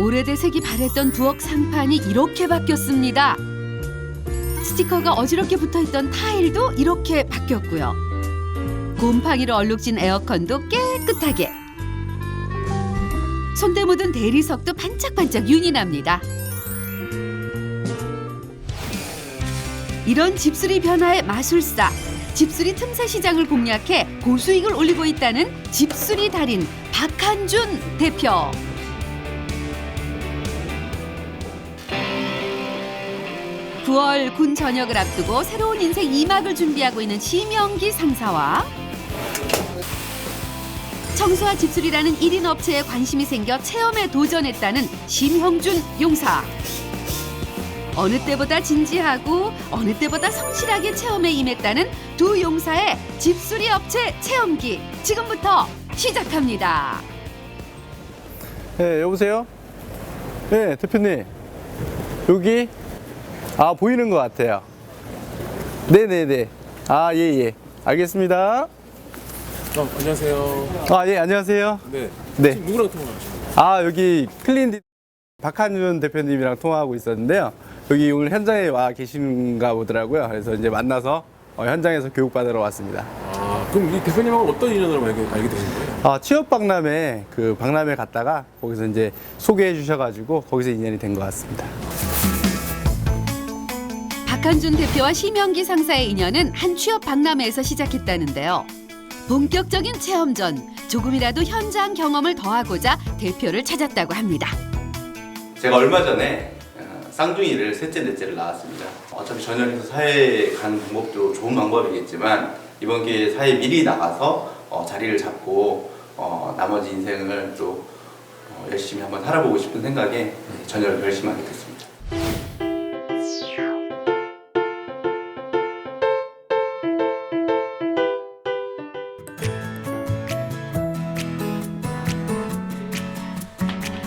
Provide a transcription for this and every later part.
오래돼 색이 바랬던 부엌 상판이 이렇게 바뀌었습니다. 스티커가 어지럽게 붙어있던 타일도 이렇게 바뀌었고요. 곰팡이로 얼룩진 에어컨도 깨끗하게. 손때 묻은 대리석도 반짝반짝 윤이 납니다. 이런 집수리 변화의 마술사, 집수리 틈새 시장을 공략해 고수익을 올리고 있다는 집수리 달인 박한준 대표. (9월) 군 전역을 앞두고 새로운 인생 2막을 준비하고 있는 심영기 상사와 청소와 집수리라는 1인 업체에 관심이 생겨 체험에 도전했다는 심형준 용사. 어느 때보다 진지하고 어느 때보다 성실하게 체험에 임했다는 두 용사의 집수리 업체 체험기 지금부터 시작합니다. 네, 여보세요? 네, 대표님. 여기? 아, 보이는 것 같아요. 네네네. 아, 예. 알겠습니다. 안녕하세요. 아, 예, 안녕하세요. 네. 네. 지금 누구랑 통화하시나요? 아, 여기 클린디 박한준 대표님이랑 통화하고 있었는데요. 여기 오늘 현장에 와 계신가 보더라고요. 그래서 이제 만나서 현장에서 교육받으러 왔습니다. 아, 그럼 이 대표님하고 어떤 인연으로 알게 되신 거예요? 아, 취업 박람회, 박람회 갔다가 거기서 이제 소개해 주셔가지고 거기서 인연이 된 것 같습니다. 박한준 대표와 심영기 상사의 인연은 한 취업 박람회에서 시작했다는데요. 본격적인 체험 전 조금이라도 현장 경험을 더하고자 대표를 찾았다고 합니다. 제가 얼마 전에 쌍둥이를 셋째, 넷째를 낳았습니다. 어차피 전역에서 사회에 가는 방법도 좋은 방법이겠지만 이번 기회에 사회에 미리 나가서 자리를 잡고 나머지 인생을 또 열심히 한번 살아보고 싶은 생각에 전역을 결심하게 됐습니다.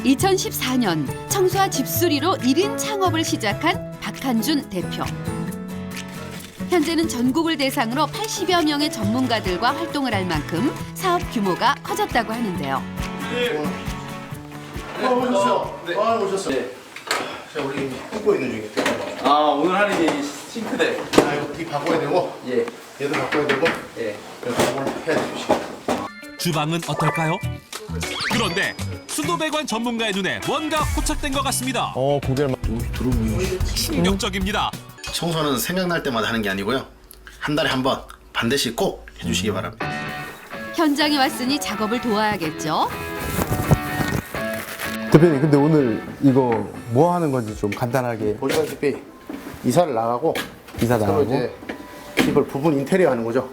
(2014년) 청소와 집수리로 1인 창업을 시작한 박한준 대표. 현재는 전국을 대상으로 80여 명의 전문가들과 활동을 할 만큼 사업 규모가 커졌다고 하는데요. 오셨어요. 네. 오셨어요. 네. 자, 우리 끊고 있는 중에. 아, 오늘 하는 게 싱크대. 아, 이거 이 바꿔야 되고, 예. 얘도 바꿔야 되고, 예. 그래서 오늘 해야 되시고. 주방은 어떨까요? 그런데 수도배관 전문가의 눈에 뭔가 포착된 것 같습니다. 고개를 막 들어보니. 충격적입니다. 청소는 생각날 때마다 하는 게 아니고요. 한 달에 한 번 반드시 꼭 해주시기 바랍니다. 현장에 왔으니 작업을 도와야겠죠. 대표님, 근데 오늘 이거 뭐 하는 건지 좀 간단하게. 보시다시피 이사를 나가고, 이사 서로 나가고. 이제 이걸 부분 인테리어 하는 거죠.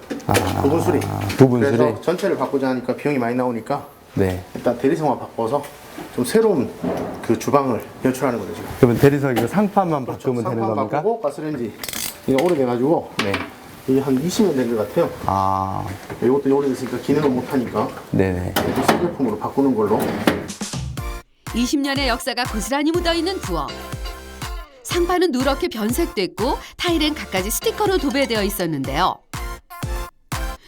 부분 수리. 부분 그래서 수리. 전체를 바꾸자 하니까 비용이 많이 나오니까 네. 일단 대리석만 바꿔서 좀 새로운 그 주방을 연출하는 거죠, 지금. 그러면 대리석 이거 상판만 바꾸면 되는 상판 겁니까? 바꾸고 가스레인지 이게 오래돼가지고 네. 이게 한 20년 된 것 같아요. 아, 이것도 오래됐으니까 기능을 못하니까 네네. 새 제품으로 바꾸는 걸로. 20년의 역사가 고스란히 묻어있는 부엌. 상판은 누렇게 변색됐고 타일엔 갖가지 스티커로 도배되어 있었는데요.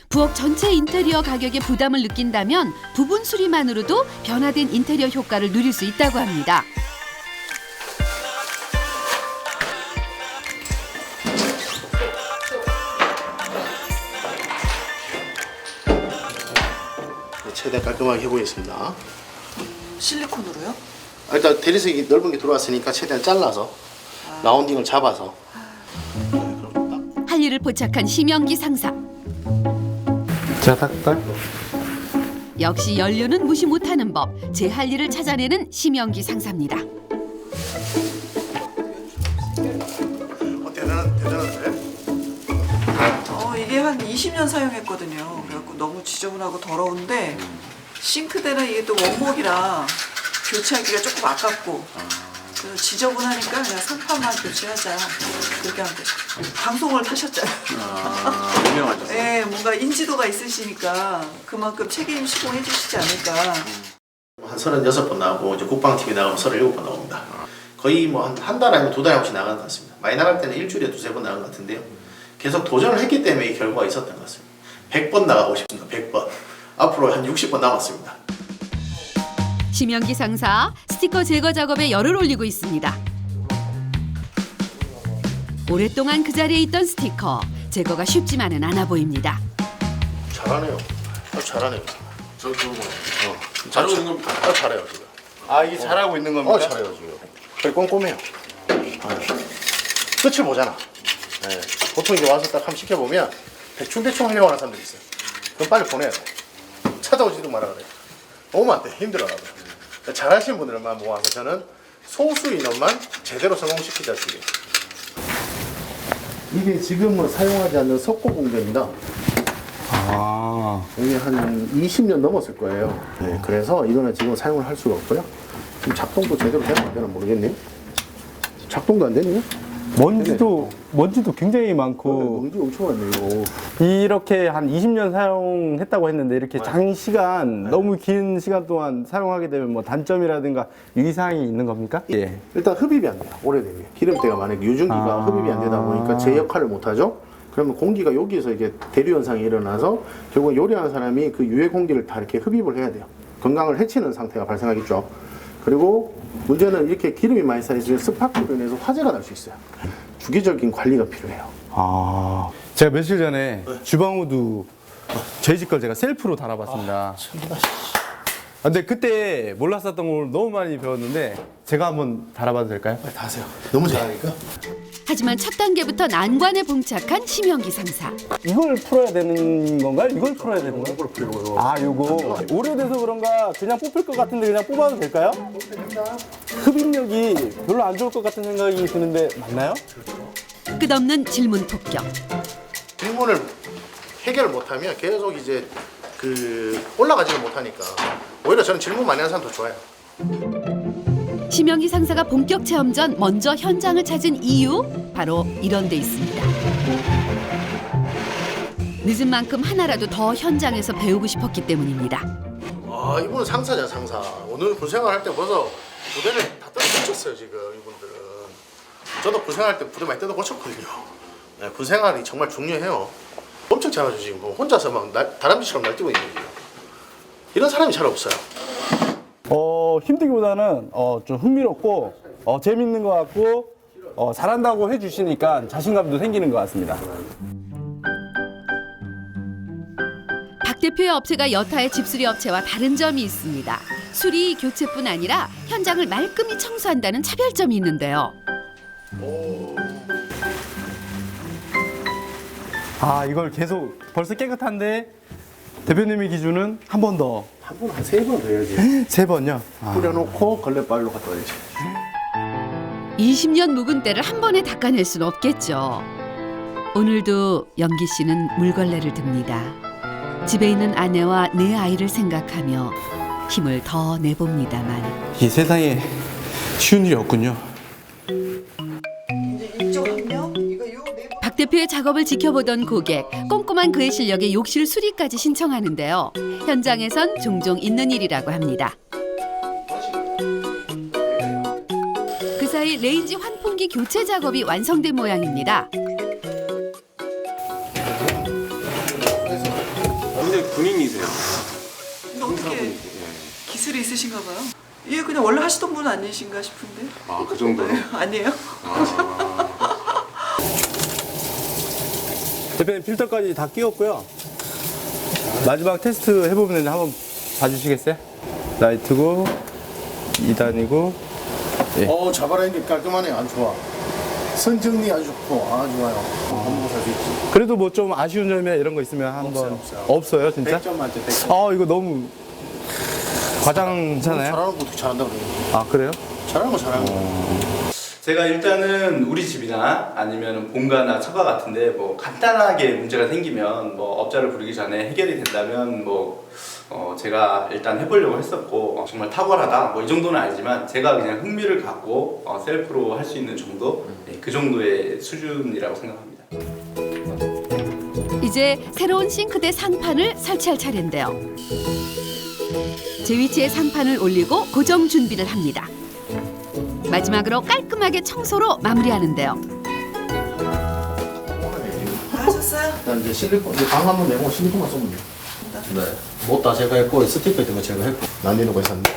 부엌 전체 인테리어 가격에 부담을 느낀다면 부분 수리만으로도 변화된 인테리어 효과를 누릴 수 있다고 합니다. 최대한 깔끔하게 해보겠습니다. 실리콘으로요? 일단 대리석이 넓은 게 들어왔으니까 최대한 잘라서 라운딩을 잡아서. 할 일을 포착한 심영기 상사. 제가 닦을까요? 역시 연료는 무시 못하는 법. 제 할 일을 찾아내는 심영기 상사입니다. 대단한데? 이게 한 20년 사용했거든요. 그래갖고 너무 지저분하고 더러운데 싱크대는 이게 또 원목이라 교체하기가 조금 아깝고 그래서 지저분하니까 그냥 상판만 교체하자 그렇게 하면 되죠. 방송을 타셨잖아요. 유명하죠. 네, 뭔가 인지도가 있으시니까 그만큼 책임 시공해 주시지 않을까. 한 36번 나오고 이제 국방TV 나가면 37번 나옵니다. 거의 뭐 한 달 아니면 2달에 한 번씩 나가는 것 같습니다. 많이 나갈 때는 일주일에 2-3번 나가는 것 같은데요. 계속 도전을 했기 때문에 이 결과가 있었던 것 같습니다. 100번 나가고 싶습니다. 100번. 앞으로 한 60번 남았습니다. 심영기 상사 스티커 제거 작업에 열을 올리고 있습니다. 오랫동안 그 자리에 있던 스티커 제거가 쉽지만은 않아 보입니다. 잘하네요. 잘하네요. 잘하고 있는 겁니까? 잘해요 지금. 아 이게 잘하고 있는 겁니까? 잘해요 지금. 그래 꼼꼼해요. 끝을 보잖아. 네. 보통 이제 와서 딱 한번 시켜보면 대충 하려고 하는 사람들이 있어요. 그럼 빨리 보내야 돼. 찾아오지도 말아 그래. 오면 안 돼. 힘들어라고요. 그러니까 잘하시는 분들만 모아서 저는 소수 인원만 제대로 성공시키자 주게. 이게 지금은 사용하지 않는 석고 공정이다. 이게 한 20년 넘었을 거예요. 네, 그래서 이거는 지금 사용을 할 수가 없고요. 지금 작동도 제대로 되나 안 되나 모르겠네요. 작동도 안 되네요. 먼지도 굉장히 많고 먼지 엄청 많네요. 이렇게 한 20년 사용했다고 했는데 이렇게 장시간 너무 긴 시간 동안 사용하게 되면 뭐 단점이라든가 유의사항이 있는 겁니까? 예. 일단 흡입이 안 돼요. 오래되면 기름때가 만약에 유증기가 흡입이 안 되다 보니까 제 역할을 못 하죠. 그러면 공기가 여기에서 이게 대류 현상이 일어나서 결국 요리하는 사람이 그 유해 공기를 다 이렇게 흡입을 해야 돼요. 건강을 해치는 상태가 발생하겠죠. 그리고 문제는 이렇게 기름이 많이 쌓여있으면 스파크로 인해서 화재가 날 수 있어요. 주기적인 관리가 필요해요. 제가 며칠 전에 주방 후드 저희 집 걸 제가 셀프로 달아봤습니다. 근데 그때 몰랐었던 걸 너무 많이 배웠는데 제가 한번 달아봐도 될까요? 다 하세요. 너무 잘하니까. 하지만 첫 단계부터 난관에 봉착한 심영기 상사. 이걸 풀어야 되는 건가요? 이걸 풀어야 되는 건가요? 이걸 풀고 아, 요거 오래돼서 그런가 그냥 뽑힐 것 같은데 그냥 뽑아도 될까요? 흡입력이 별로 안 좋을 것 같은 생각이 드는데 맞나요? 끝없는 질문 폭격. 질문을 해결을 못하면 계속 이제 올라가지를 못하니까 오히려 저는 질문 많이 하는 사람 더 좋아요. 심영기 상사가 본격 체험 전 먼저 현장을 찾은 이유 바로 이런 데 있습니다. 늦은 만큼 하나라도 더 현장에서 배우고 싶었기 때문입니다. 아, 이분은 상사잖아, 상사. 오늘 군생활 할 때 벌써 부대를 다 뜯어 고쳤어요, 지금 이분들은. 저도 군생활 때 부대 많이 뜯어 고쳤거든요. 네, 군생활이 정말 중요해요. 엄청 잘하죠, 지금. 뭐 혼자서 막 다람쥐처럼 날뛰고 있는 거예요. 이런 사람이 잘 없어요. 힘들기보다는 좀 흥미롭고 재밌는 것 같고 잘한다고 해주시니까 자신감도 생기는 것 같습니다. 박 대표의 업체가 여타의 집수리 업체와 다른 점이 있습니다. 수리 교체뿐 아니라 현장을 말끔히 청소한다는 차별점이 있는데요. 이걸 계속 벌써 깨끗한데 대표님의 기준은 한 번 더. 한 번 한 3번 더 해야지. 3번요? 뿌려놓고 걸레발로 갖다 와야지. 20년 묵은 때를 한 번에 닦아낼 수는 없겠죠. 오늘도 영기 씨는 물걸레를 듭니다. 집에 있는 아내와 내 아이를 생각하며 힘을 더 내봅니다만 이 세상에 쉬운 일이 없군요. 이제 이쪽 한 명, 이거 요 네. 박 대표의 작업을 지켜보던 고객, 꼼꼼한 그의 실력에 욕실 수리까지 신청하는데요. 현장에선 종종 있는 일이라고 합니다. 그 사이 레인지 환풍기 교체 작업이 완성된 모양입니다. 굉장히 군인이세요. 근데 어떻게 기술이 있으신가 봐요. 이게 그냥 원래 하시던 분 아니신가 싶은데. 아, 그 정도로? 아니에요? 대표님 필터까지 다 끼웠고요. 마지막 테스트 해보면 한번 봐주시겠어요? 라이트고 2단이고 자바라는 게 깔끔하네. 아주 좋아. 선정리 아주 좋고, 좋아요. 밥 먹고 살 수 있지. 그래도 뭐 좀 아쉬운 점이나 이런 거 있으면 한번 없어요 진짜? 100점 만점 100점. 이거 너무 과장잖아요. 잘하는 것도 잘한다고 그래요. 그래요? 잘하는 거 잘하는 거. 제가 일단은 우리 집이나 아니면 본가나 처가 같은데 뭐 간단하게 문제가 생기면 뭐 업자를 부르기 전에 해결이 된다면 제가 일단 해보려고 했었고 정말 탁월하다 뭐 이 정도는 아니지만 제가 그냥 흥미를 갖고 셀프로 할 수 있는 정도 그 정도의 수준이라고 생각합니다. 이제 새로운 싱크대 상판을 설치할 차례인데요. 제 위치에 상판을 올리고 고정 준비를 합니다. 마지막으로 깔끔하게 청소로 마무리하는데요. 다 하셨어요? 일단 이제 실리콘, 방 한번 내고 실리콘만 쏘면 돼요. 네. 못 다 제거했고 스티커 있던 거 제거했고 나뉘는 거 있었는데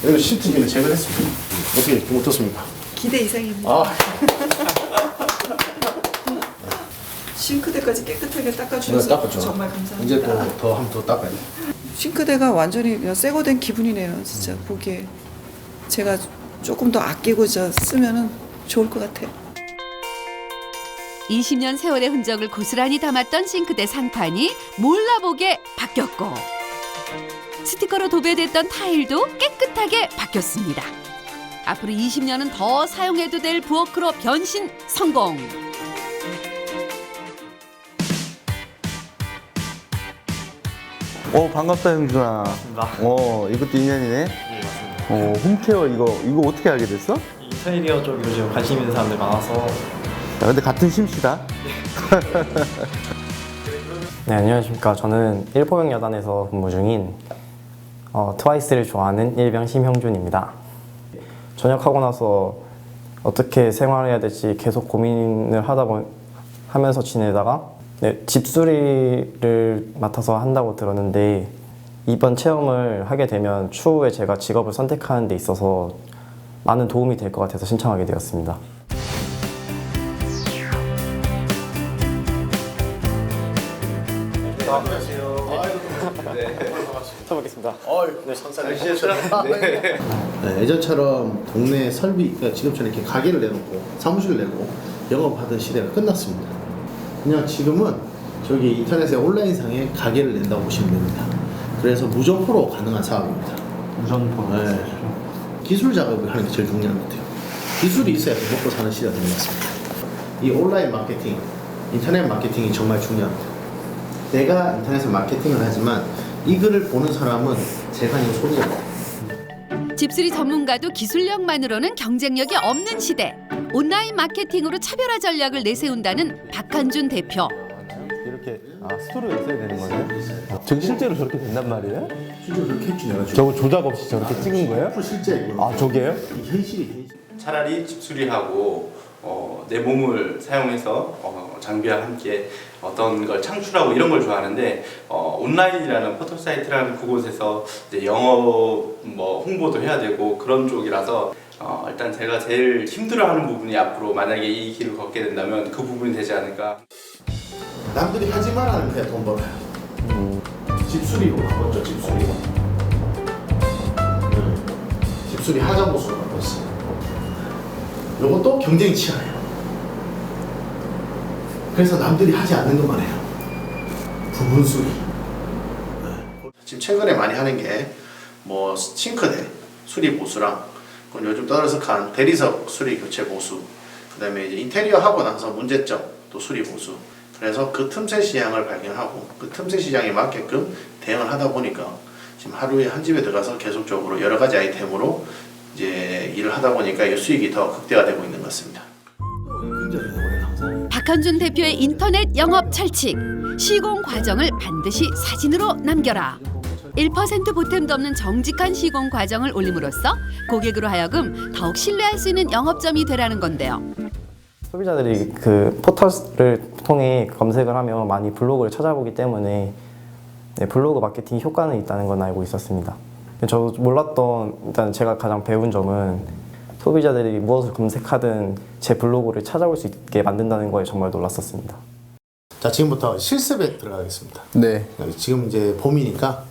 여기 시트지는 제거했습니다. 어떻게 어떻습니까? 기대 이상입니다. 아, 싱크대까지 깨끗하게 네, 닦아주셔서 닦았죠. 정말 감사합니다. 이제 또 한 번 더 닦아야 돼. 싱크대가 완전히 그냥 새거 된 기분이네요. 진짜 보기에 제가 조금 더 아끼고 쓰면은 좋을 것 같아요. 20년 세월의 흔적을 고스란히 담았던 싱크대 상판이 몰라보게 바뀌었고 스티커로 도배됐던 타일도 깨끗하게 바뀌었습니다. 앞으로 20년은 더 사용해도 될 부엌으로 변신 성공! 반갑다 형준아. 이것도 인연이네. 홈케어 이거 어떻게 알게 됐어? 인테리어 쪽 요즘 관심 있는 사람들 많아서. 야, 근데 같은 심씨다. 네, 안녕하십니까. 저는 일포병여단에서 근무 중인 트와이스를 좋아하는 일병 심형준입니다. 전역하고 나서 어떻게 생활해야 될지 계속 고민을 하면서 지내다가 집수리를 맡아서 한다고 들었는데 이번 체험을 하게 되면 추후에 제가 직업을 선택하는 데 있어서 많은 도움이 될 것 같아서 신청하게 되었습니다. 네, 예전처럼 동네 설비, 그러니까 지금처럼 이렇게 가게를 내놓고 사무실을 내고 영업하던 시대가 끝났습니다. 그냥 지금은 저기 인터넷에 온라인상에 가게를 낸다고 보시면 됩니다. 그래서 무점포로 가능한 사업입니다. 무전포. 네. 기술 작업을 하는 게 제일 중요한 것 같아요. 기술이 있어야 먹고 사는 시대가 된 것 같습니다. 이 온라인 마케팅, 인터넷 마케팅이 정말 중요합니다. 내가 인터넷에 마케팅을 하지만 이 글을 보는 사람은 제가 아니고 소비자입니다. 집수리 전문가도 기술력만으로는 경쟁력이 없는 시대. 온라인 마케팅으로 차별화 전략을 내세운다는 박한준 대표. 이렇게 스토리가 있어야 되는 거예요? 저게 실제로 저렇게 된단 말이에요? 실제로 그렇게 했지 내가 지금. 저거 조작 없이 저렇게 찍은 거예요? 실제 이거. 저게요? 이 현실이. 차라리 집수리하고 내 몸을 사용해서 장비와 함께 어떤 걸 창출하고 이런 걸 좋아하는데 온라인이라는 포털 사이트라는 그곳에서 이제 영어 홍보도 해야 되고 그런 쪽이라서 일단 제가 제일 힘들어하는 부분이 앞으로 만약에 이 길을 걷게 된다면 그 부분이 되지 않을까. 남들이 하지 말라는 게 돈 벌어요. 집수리로 바꿨죠, 집수리로. 집수리 하자보수로 바꿨어요. 이것도 경쟁이 치열해요. 그래서 남들이 하지 않는 것만 해요. 부분 수리. 지금 최근에 많이 하는 게 싱크대 수리 보수랑 그건 요즘 떠들썩한 대리석 수리 교체 보수, 그다음에 이제 인테리어 하고 나서 문제점 또 수리 보수. 그래서 그 틈새 시장을 발견하고 그 틈새 시장에 맞게끔 대응을 하다 보니까 지금 하루에 한 집에 들어가서 계속적으로 여러 가지 아이템으로 이제 일을 하다 보니까 이 수익이 더 극대화되고 있는 것 같습니다. 박한준 대표의 인터넷 영업 철칙. 시공 과정을 반드시 사진으로 남겨라. 1% 보탬도 없는 정직한 시공 과정을 올림으로써 고객으로 하여금 더욱 신뢰할 수 있는 영업점이 되라는 건데요. 소비자들이 그 포털을 통해 검색을 하면 많이 블로그를 찾아보기 때문에 블로그 마케팅 효과는 있다는 건 알고 있었습니다. 저도 몰랐던, 일단 제가 가장 배운 점은 소비자들이 무엇을 검색하든 제 블로그를 찾아볼 수 있게 만든다는 거에 정말 놀랐었습니다. 자, 지금부터 실습에 들어가겠습니다. 네. 지금 이제 봄이니까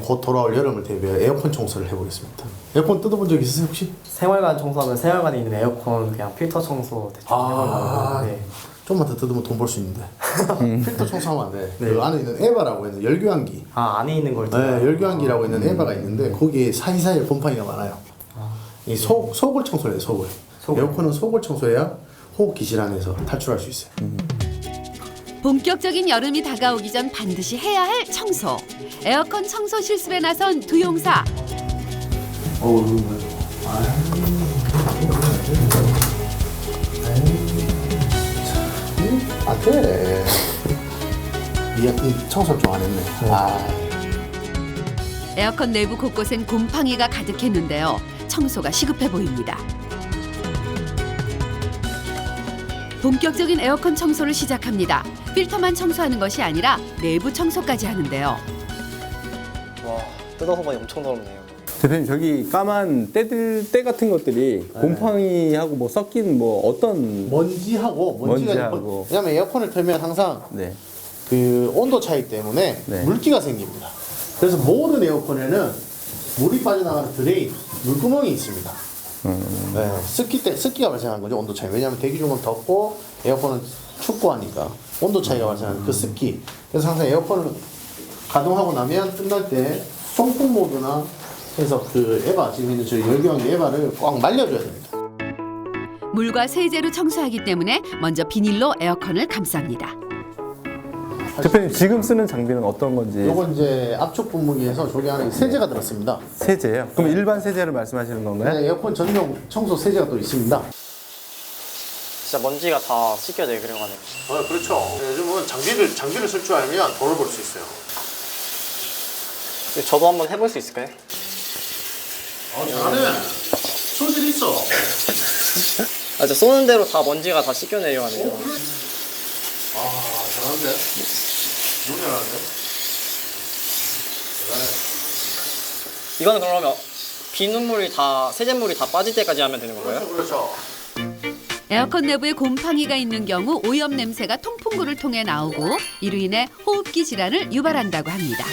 곧 돌아올 여름을 대비해 에어컨 청소를 해보겠습니다. 에어컨 뜯어본 적 있으세요 혹시? 생활관 청소하면 생활관에 있는 에어컨 그냥 필터 청소 대충 해보려고. 네. 좀만 더 뜯으면 돈 벌 수 있는데. 필터 청소하면 안 돼. 네. 그 안에 있는 에바라고 있는 열교환기. 안에 있는 걸. 네, 열교환기라고 있는 에바가 있는데 거기에 사이사이에 곰팡이가 많아요. 이 속을 청소해야 돼, 속을. 에어컨은 속을 청소해야 호흡기 질환에서 탈출할 수 있어요. 본격적인 여름이 다가오기 전 반드시 해야 할 청소. 에어컨 청소 실습에 나선 두 용사. 안 돼. 이 청소를 좀 안 했네. 에어컨 내부 곳곳엔 곰팡이가 가득했는데요. 청소가 시급해 보입니다. 본격적인 에어컨 청소를 시작합니다. 필터만 청소하는 것이 아니라 내부 청소까지 하는데요. 와, 뜯어서 보니 엄청 더럽네요. 대표님 저기 까만 때 같은 것들이 곰팡이하고 뭐 섞인 뭐 어떤 먼지하고 먼지하고. 왜냐면 에어컨을 틀면 항상 네. 그 온도 차이 때문에 네. 물기가 생깁니다. 그래서 모든 에어컨에는 물이 빠져나가는 드레인, 물구멍이 있습니다. 네, 습기가 발생하는 거죠, 온도 차이. 왜냐하면 대기 중은 덥고 에어컨은 춥고 하니까 온도 차이가 발생하는 그 습기. 그래서 항상 에어컨을 가동하고 나면 끝날 때 송풍 모드나 해서 그 에바, 지금 있는 저 열기관계 에바를 꽉 말려줘야 됩니다. 물과 세제로 청소하기 때문에 먼저 비닐로 에어컨을 감쌉니다. 대표님 지금 쓰는 장비는 어떤 건지. 요건 이제 압축 분무기에서 저기 안에 세제가 들었습니다. 세제예요? 그럼 일반 세제를 말씀하시는 건가요? 네, 에어컨 전용 청소 세제가 또 있습니다. 진짜 먼지가 다 씻겨져요, 그래가지고. 그렇죠. 요즘은 장비를 쓸 줄 알면 돈을 벌 수 있어요. 저도 한번 해볼 수 있을까요? 잘하네. 소질 있어. 아, 저 쏘는 대로 다 먼지가 다 씻겨 내려가네요. 잘하는데? 너무 잘하는데? 이거는 그러면 비눗물이 다, 세제물이 다 빠질 때까지 하면 되는 건가요? 그렇죠. 에어컨 내부에 곰팡이가 있는 경우 오염 냄새가 통풍구를 통해 나오고 이로 인해 호흡기 질환을 유발한다고 합니다.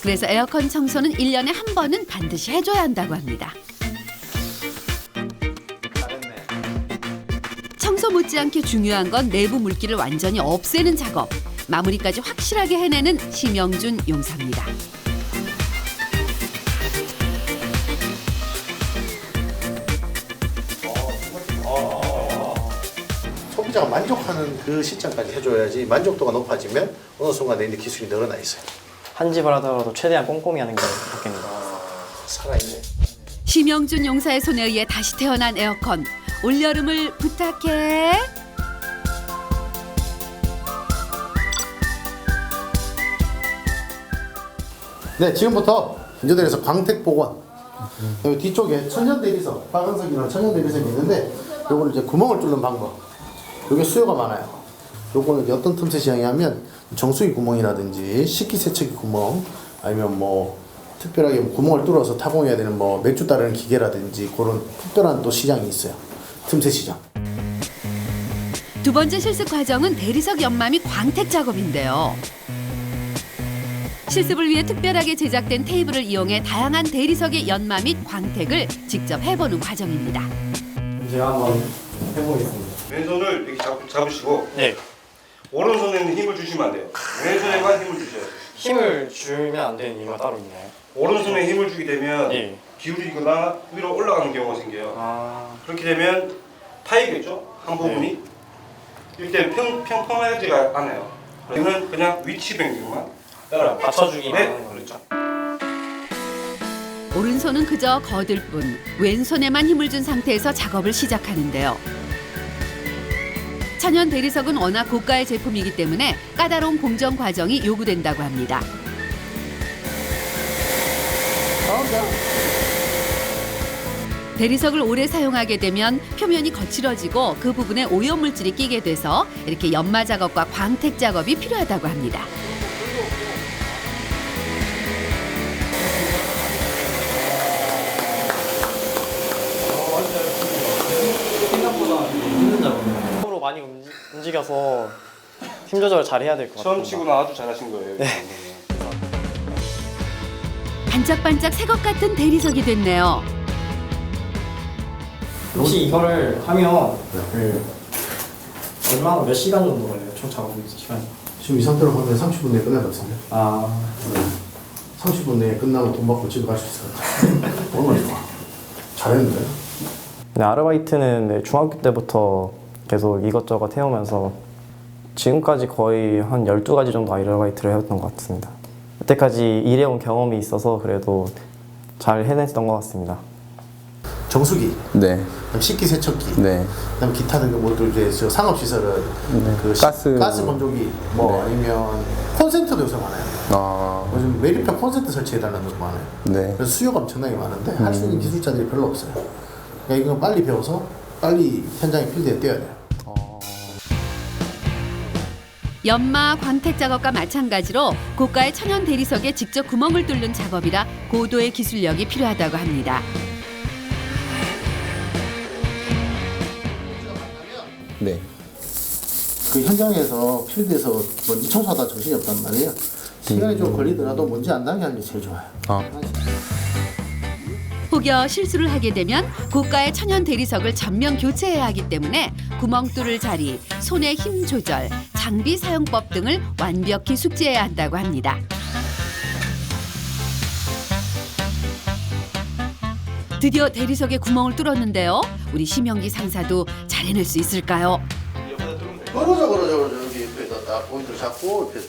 그래서 에어컨 청소는 1년에 한 번은 반드시 해줘야 한다고 합니다. 청소 못지않게 중요한 건 내부 물기를 완전히 없애는 작업. 마무리까지 확실하게 해내는 심영준 용사입니다. 소비자가 만족하는 그 시점까지 해줘야지 만족도가 높아지면 어느 순간 내 기술이 늘어나 있어요. 한 집을 하더라도 최대한 꼼꼼히 하는 게 좋겠네요. 살아있네. 심영준 용사의 손에 의해 다시 태어난 에어컨. 올여름을 부탁해. 네, 지금부터 인조대에서 광택 복원. 여기 뒤쪽에 천연 대리석, 빨간색이랑 천연 대리석이 있는데 요거는 이제 구멍을 뚫는 방법. 요게 수요가 많아요. 요거는 이제 어떤 틈새 시장이냐면 정수기 구멍이라든지 식기세척기 구멍, 아니면 뭐 특별하게 구멍을 뚫어서 타공해야 되는 뭐 맥주 따르는 기계라든지 그런 특별한 또 시장이 있어요. 틈새 시장. 두 번째 실습 과정은 대리석 연마 및 광택 작업인데요. 실습을 위해 특별하게 제작된 테이블을 이용해 다양한 대리석의 연마 및 광택을 직접 해보는 과정입니다. 제가 한번 해보겠습니다. 왼손을 이렇게 잡으시고 네. 오른손에는 힘을 주시면 안 돼요. 왼손에만 힘을 주셔야 돼요. 힘을 주면 안 되는 이유가 따로 있나요? 오른손에 힘을 주게 되면 예. 기울이거나 위로 올라가는 경우가 생겨요. 아, 그렇게 되면 타이겠죠? 한 부분이. 이때 평평하지가 않아요. 그러면 그냥 위치 변경만 따라 받쳐주기만 네, 하는 그렇죠. 오른손은 그저 거들 뿐 왼손에만 힘을 준 상태에서 작업을 시작하는데요. 천연 대리석은 워낙 고가의 제품이기 때문에 까다로운 공정 과정이 요구된다고 합니다. 대리석을 오래 사용하게 되면 표면이 거칠어지고 그 부분에 오염물질이 끼게 돼서 이렇게 연마 작업과 광택 작업이 필요하다고 합니다. 힘으로 많이 움직여서 힘 조절 잘 해야 될 것 같아요. 처음 치고는 아주 잘하신 거예요. 네. 반짝반짝 새 것 같은 대리석이 됐네요. 혹시 이거를 하면 얼마나 몇 시간 정도 걸려요? 총 작업 시간이? 지금 이 상태로 하면 30분 내에 끝날 것 같은데. 아, 30분 내에 끝나고 돈 받고 집에 갈 수 있을 것 같아. 얼마나 좋아. 잘했는데? 네, 아르바이트는 중학교 때부터 계속 이것저것 해오면서 지금까지 거의 한 12가지 정도 아르바이트를 해왔던 것 같습니다. 그때까지 일해온 경험이 있어서 그래도 잘 해냈던 것 같습니다. 정수기, 네. 그다음 식기세척기, 네. 그다음 기타 등등 뭐또 이제 저 산업시설은 그 가스. 가스 건조기, 뭐 네. 아니면 콘센트도 요새 많아요. 아, 요즘 매립형 콘센트 설치해달라는 것도 많아요. 네. 그래서 수요가 엄청나게 많은데 할 수 있는 기술자들이 별로 없어요. 그러니까 이건 빨리 배워서 빨리 현장에 필드에 뛰어야 돼요. 연마 광택 작업과 마찬가지로 고가의 천연 대리석에 직접 구멍을 뚫는 작업이라 고도의 기술력이 필요하다고 합니다. 네. 그 현장에서 필드에서 먼지 청소하다 정신이 없단 말이에요. 시간이 좀 걸리더라도 먼지 안 나게 하는 게 제일 좋아요. 혹여 실수를 하게 되면 고가의 천연 대리석을 전면 교체해야 하기 때문에 구멍 뚫을 자리, 손의 힘 조절, 장비 사용법 등을 완벽히 숙지해야 한다고 합니다. 드디어 대리석에 구멍을 뚫었는데요. 우리 심영기 상사도 잘 해낼 수 있을까요? 그러죠. 여기 옆에다 딱 포인트를 잡고 이렇게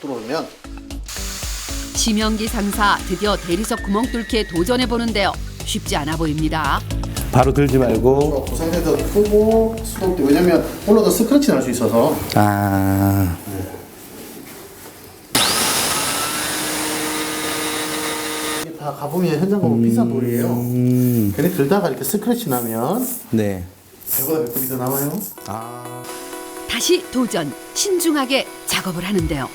뚫어오면. 심영기 상사 드디어 대리석 구멍 뚫기에 도전해 보는데요. 쉽지 않아 보입니다. 바로 들지 말고. 그 상태에서 푸고 수동 때 왜냐면 올라도 스크래치 날 수 있어서. 아. 이게 다 가보면 현장 가면 비싼 돌이에요. 근데 들다가 이렇게 스크래치 나면 네. 100보다 100불이 더 남아요. 다시 도전, 신중하게 작업을 하는데요.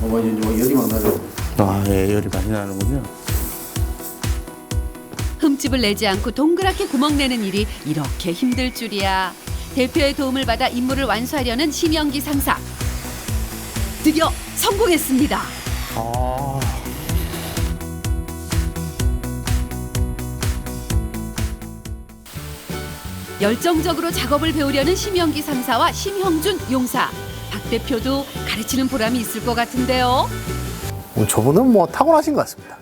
열이 막 나죠. 아, 예, 열이 많이 나는군요. 흠집을 내지 않고 동그랗게 구멍 내는 일이 이렇게 힘들 줄이야. 대표의 도움을 받아 임무를 완수하려는 심영기 상사. 드디어 성공했습니다. 열정적으로 작업을 배우려는 심영기 상사와 심형준 용사. 박 대표도 가르치는 보람이 있을 것 같은데요. 저분은 뭐 타고나신 것 같습니다.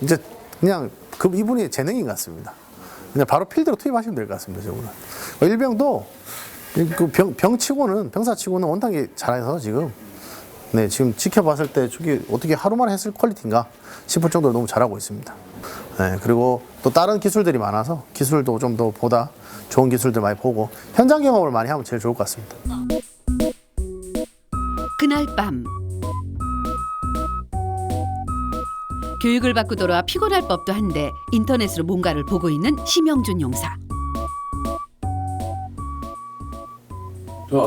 이제 그냥 이분이 재능인 것 같습니다. 그냥 바로 필드로 투입하시면 될 것 같습니다. 저분은. 일병도 병사치고는 원탁이 잘해서 지금 지켜봤을 때 저기 어떻게 하루만 했을 퀄리티인가 싶을 정도로 너무 잘하고 있습니다. 네, 그리고 또 다른 기술들이 많아서 기술도 좀 더 보다 좋은 기술들 많이 보고 현장 경험을 많이 하면 제일 좋을 것 같습니다. 그날 밤 교육을 받고 돌아와 피곤할 법도 한데 인터넷으로 뭔가를 보고 있는 심영준 용사.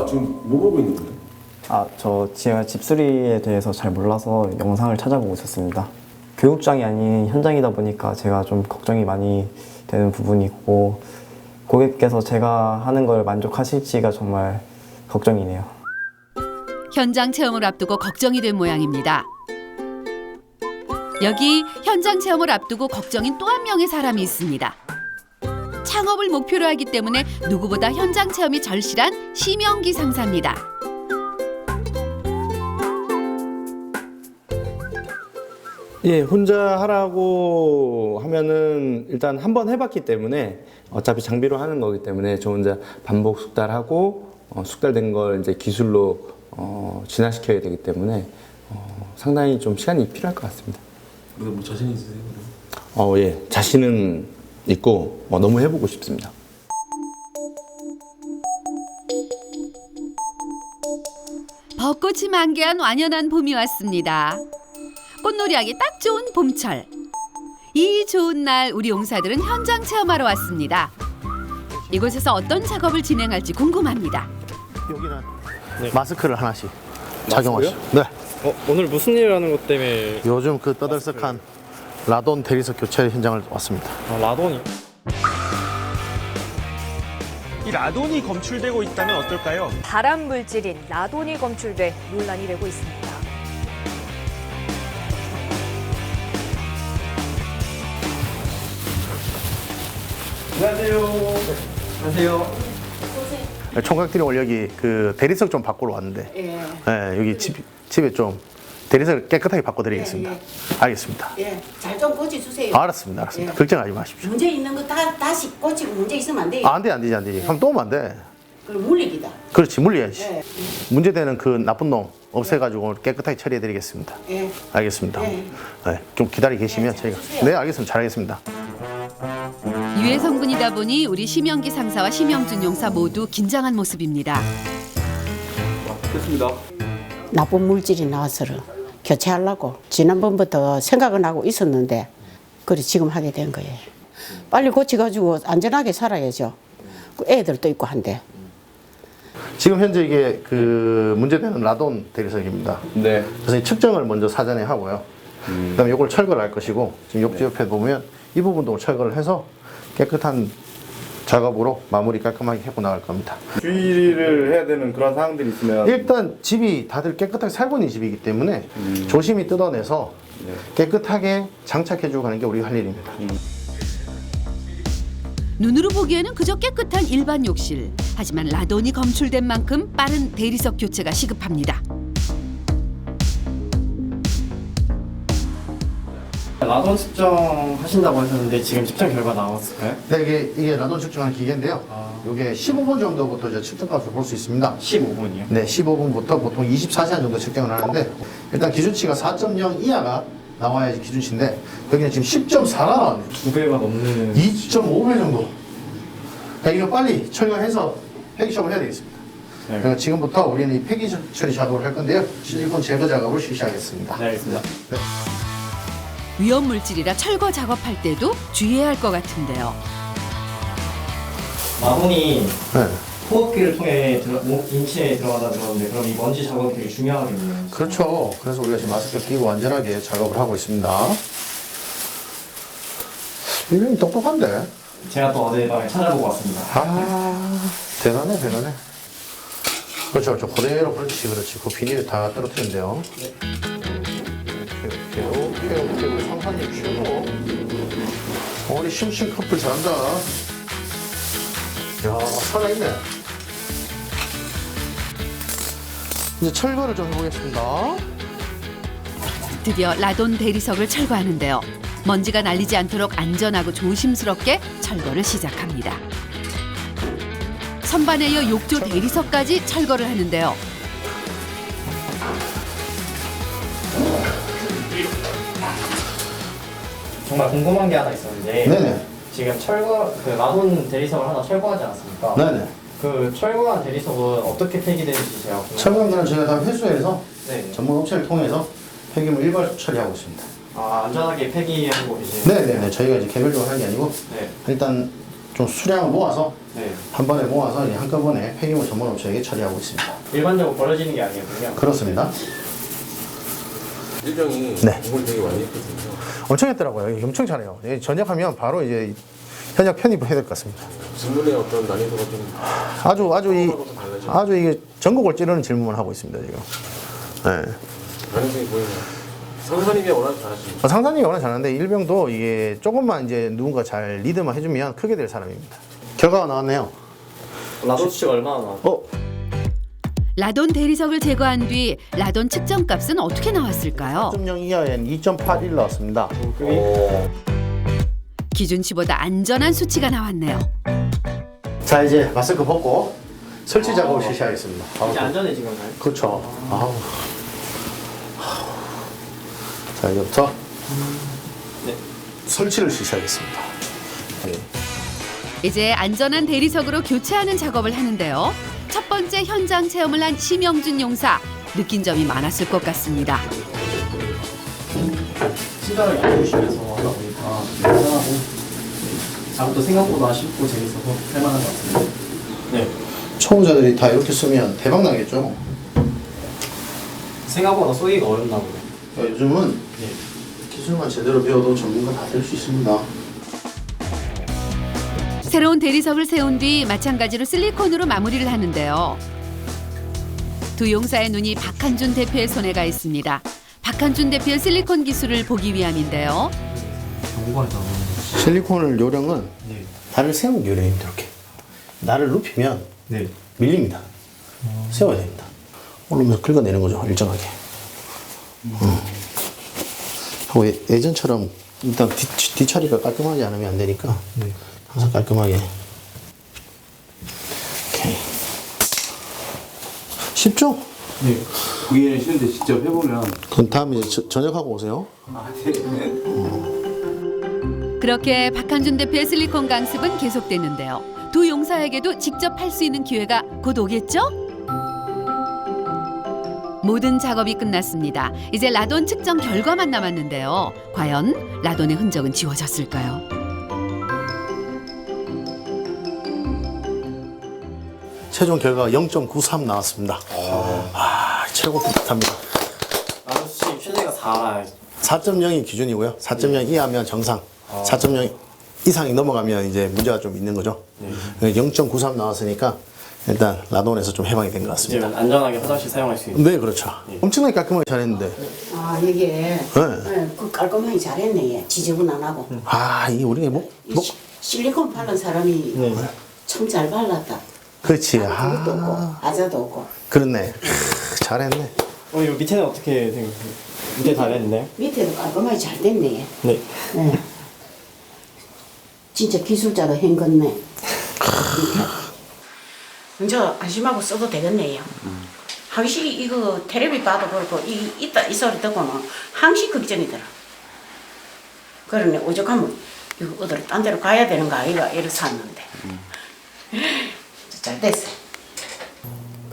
지금 뭐 보고 있는 거예요? 제가 집수리에 대해서 잘 몰라서 영상을 찾아보고 있었습니다. 교육장이 아닌 현장이다 보니까 제가 좀 걱정이 많이 되는 부분이 있고 고객께서 제가 하는 걸 만족하실지가 정말 걱정이네요. 현장 체험을 앞두고 걱정이 된 모양입니다. 여기 현장 체험을 앞두고 걱정인 또 한 명의 사람이 있습니다. 창업을 목표로 하기 때문에 누구보다 현장 체험이 절실한 심영기 상사입니다. 예, 혼자 하라고 하면은 일단 한 번 해봤기 때문에 어차피 장비로 하는 거기 때문에 저 혼자 반복 숙달하고 숙달된 걸 이제 기술로 진화시켜야 되기 때문에 상당히 좀 시간이 필요할 것 같습니다. 그래도 뭐 자신 있으세요? 예, 자신은 있고 너무 해보고 싶습니다. 벚꽃이 만개한 완연한 봄이 왔습니다. 꽃놀이하기 딱 좋은 봄철. 이 좋은 날 우리 용사들은 현장 체험하러 왔습니다. 이곳에서 어떤 작업을 진행할지 궁금합니다. 여기는 마스크를 하나씩 착용하시죠. 네. 오늘 무슨 일 하는 것 때문에? 요즘 떠들썩한 라돈 대리석 교체 현장을 왔습니다. 라돈이? 이 라돈이 검출되고 있다면 어떨까요? 발암 물질인 라돈이 검출돼 논란이 되고 있습니다. 안녕하세요. 총각들이 오늘 여기 대리석 좀 바꾸러 왔는데 여기 집에 좀 대리석을 깨끗하게 바꿔드리겠습니다. 알겠습니다. 예, 잘 좀 고쳐주세요. 알았습니다. 걱정하지 마십시오. 문제 있는 거 다시 고치고 문제 있으면 안 돼요. 안 되지. 그럼 또 오면 안 돼. 그럼 물리기다. 그렇지, 물려야지. 문제되는 나쁜 놈 없애가지고 깨끗하게 처리해드리겠습니다. 알겠습니다. 좀 기다려 계시면 저희가. 네, 알겠습니다. 잘하겠습니다. 유해 성분이다 보니 우리 심영기 상사와 심영준 용사 모두 긴장한 모습입니다. 됐습니다. 나쁜 물질이 나와서 교체하려고 지난번부터 생각은 하고 있었는데 그래 지금 하게 된 거예요. 빨리 고쳐가지고 안전하게 살아야죠. 애들도 있고 한데. 지금 현재 이게 그 문제되는 라돈 대리석입니다. 네. 그래서 이 측정을 먼저 사전에 하고요. 그다음에 이걸 철거를 할 것이고 지금 욕지 옆에 보면 이 부분도 철거를 해서 깨끗한 작업으로 마무리 깔끔하게 하고 나갈 겁니다. 주의를 해야 되는 그런 상황들이 있으면 일단 집이 다들 깨끗하게 살고 있는 집이기 때문에 조심히 뜯어내서 깨끗하게 장착해주고 가는 게 우리가 할 일입니다. 눈으로 보기에는 그저 깨끗한 일반 욕실. 하지만 라돈이 검출된 만큼 빠른 대리석 교체가 시급합니다. 라돈 측정 하신다고 하셨는데 지금 측정 결과 나왔을까요? 네, 이게 라돈 측정하는 기계인데요. 이게 15분 정도부터 이제 측정값을 볼 수 있습니다. 15분이요? 네, 15분부터 보통 24시간 정도 측정을 하는데 일단 기준치가 4.0 이하가 나와야지 기준치인데 여기는 지금 10.4가 나왔네요. 2배가 넘는 2.5배 정도. 그러니까 이거 빨리 철거해서 폐기処分해야 되겠습니다. 그러니까 지금부터 우리는 이 폐기 처리 작업을 할 건데요. 실리콘 제거 작업을 실시하겠습니다. 네, 알겠습니다. 네. 위험 물질이라 철거 작업할 때도 주의해야 할 것 같은데요. 라돈이 네. 호흡기를 통해 인체에 들어가다 들었는데 그럼 이 먼지 작업이 되게 중요하겠네요. 그렇죠. 그래서 우리가 지금 마스크 끼고 안전하게 작업을 하고 있습니다. 이름이 똑똑한데? 제가 또 어젯밤에 찾아보고 왔습니다. 대단해. 그렇죠. 그대로 그렇지. 그 비닐을 다 떨어뜨린대요. 오케이. 상사님 쉬고. 우리 심심 커플 잘한다. 야, 살아있네. 이제 철거를 좀 해보겠습니다. 드디어 라돈 대리석을 철거하는데요. 먼지가 날리지 않도록 안전하고 조심스럽게 철거를 시작합니다. 선반에 이어 욕조 대리석까지 철거를 하는데요. 정말 궁금한 게 하나 있었는데 네네. 지금 그 라돈 대리석을 하나 철거하지 않았습니까? 네네. 그 철거한 대리석은 어떻게 폐기되는지 제가 궁금해요. 철거한 거는 저희가 다 회수해서 네. 전문 업체를 통해서 폐기물 일괄 처리하고 있습니다. 안전하게 폐기하고 계시는 네네네. 저희가 이제 개별적으로 하는 게 아니고 네. 일단 좀 수량을 모아서 네. 한 번에 모아서 이제 한꺼번에 폐기물 전문 업체에게 처리하고 있습니다. 일반적으로 버려지는 게 아니거든요. 그렇습니다. 일정이 네. 공을 되게 많이 했거든요. 엄청 했더라고요. 엄청 잘해요. 전역하면 바로 이제 현역 편입을 해야 될 것 같습니다. 질문의 어떤 난이도가 좀 아주 이게 전국을 찌르는 질문을 하고 있습니다 지금. 네. 가능성이 보이네요. 상사님이 워낙 잘하시죠. 상사님이 워낙 잘하는데 일병도 이게 조금만 이제 누군가 잘 리드만 해주면 크게 될 사람입니다. 결과가 나왔네요. 라돈 수치가 얼마나 나왔어요? 라돈 대리석을 제거한 뒤 라돈 측정값은 어떻게 나왔을까요? 4.0 이하엔 2.81 나왔습니다. 기준치보다 안전한 수치가 나왔네요. 자 이제 마스크 벗고 설치 작업을 실시하겠습니다. 이제 안전해진 건가요? 그렇죠. 자 이제부터 네. 설치를 실시하겠습니다. 네. 이제 안전한 대리석으로 교체하는 작업을 하는데요. 첫 번째 현장 체험을 한 심영준 용사. 느낀 점이 많았을 것 같습니다. 시간을 나누시면서 하다 보니까 안전하고 작업도 생각보다 쉽고 재밌어서 할만한 것 같습니다. 네. 초보자들이 다 이렇게 쓰면 대박 나겠죠. 생각보다 쏘기가 어렵나 보네요. 요즘은 네. 기술만 제대로 배워도 전문가 다 될 수 있습니다. 새로운 대리석을 세운 뒤 마찬가지로 실리콘으로 마무리를 하는데요. 두 용사의 눈이 박한준 대표의 손에 가 있습니다. 박한준 대표의 실리콘 기술을 보기 위함인데요. 실리콘을 요령은 네. 날을 세우는 요령입니다. 이렇게 날을 눕히면 네. 밀립니다. 세워야 됩니다. 올라오면서 긁어내는 거죠. 일정하게. 하고 예전처럼 일단 뒷처리가 깔끔하지 않으면 안 되니까 네. 항상 깔끔하게. 오케이. 쉽죠? 네. 보기에는 쉬운데 직접 해보면. 그럼 다음에 이제 전역하고 오세요. 그렇게 박한준 대표의 실리콘 강습은 계속됐는데요. 두 용사에게도 직접 할 수 있는 기회가 곧 오겠죠? 모든 작업이 끝났습니다. 이제 라돈 측정 결과만 남았는데요. 과연 라돈의 흔적은 지워졌을까요? 최종 결과가 0.93 나왔습니다. 최고 뿌듯합니다. 나노수치 최대가 4. 4.0이 기준이고요. 4.0 이하면 정상, 4.0 이상이 넘어가면 이제 문제가 좀 있는 거죠. 0.93 나왔으니까 일단 라돈에서 좀 해방이 된 것 같습니다. 이제 안전하게 화장실 사용할 수 있는. 네, 그렇죠. 엄청나게 깔끔하게 잘했는데. 아 이게 그 깔끔하게 잘했네. 얘. 지저분 안 하고. 이게 우리가 실리콘 바른 사람이 참 잘 발랐다. 그렇지. 그것도 없고 아자도 없고. 그렇네. 잘했네. 이거 밑에는 어떻게 생각해요? 밑에 다 됐네. 밑에도 깔끔하게 잘 됐네. 얘. 네. 네. 진짜 기술자도 헹궜네. 이제 안심하고 써도 되겠네요. 항시 이거 텔레비 봐도 그렇고 이 소리 듣고는 항시 걱정이더라. 그러네 오죽하면 이거 어디로 딴 데로 가야 되는 거 아이가 이를 샀는데 잘 됐어.